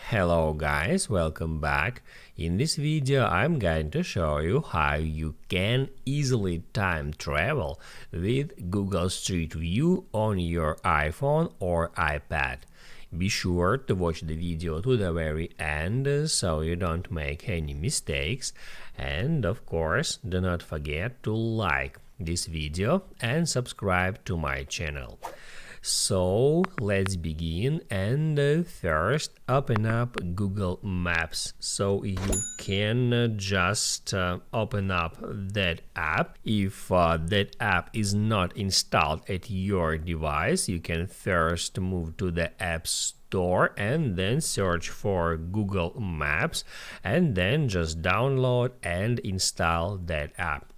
Hello guys, welcome back. In this video I'm going to show you how you can easily time travel with Google Street View on your iPhone or iPad. Be sure to watch the video to the very end so you don't make any mistakes, and of course do not forget to like this video and subscribe to my channel. So let's begin, and first open up Google Maps. So you can just open up that app. If that app is not installed at your device, you can first move to the App Store and then search for Google Maps, and then just download and install that app.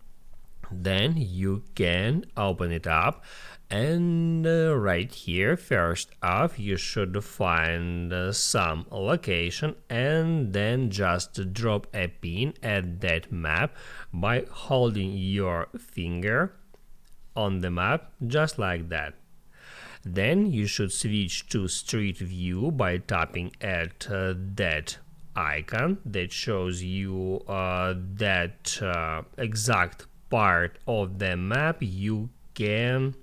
Then you can open it up, and right here first off you should find some location, and then just drop a pin at that map by holding your finger on the map just like that. Then you should switch to Street View by tapping at that icon that shows you that exact part of the map you can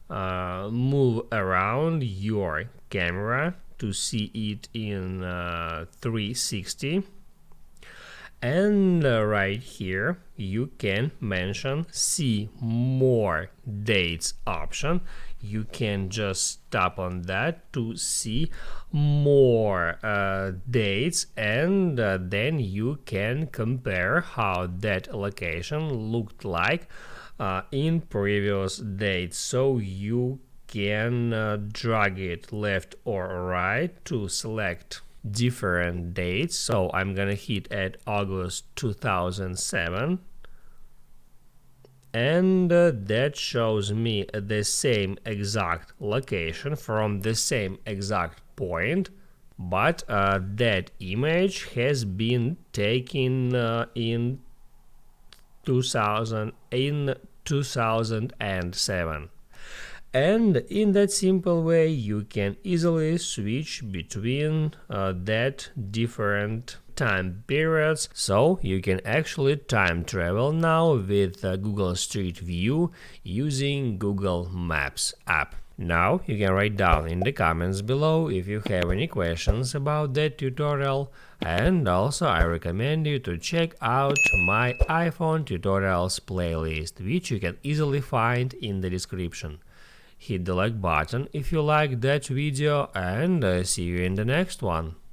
move around your camera to see it in 360. And right here you can mention see more dates option. You can just tap on that to see more dates, and then you can compare how that location looked like in previous dates. So you can drag it left or right to select different dates. So I'm gonna hit at August 2007, and that shows me the same exact location from the same exact point, but that image has been taken in 2007. And in that simple way you can easily switch between that different time periods, so you can actually time travel now with Google Street View using Google Maps app. Now you can write down in the comments below if you have any questions about that tutorial, and also I recommend you to check out my iPhone tutorials playlist, which you can easily find in the description. Hit the like button if you like that video, and see you in the next one.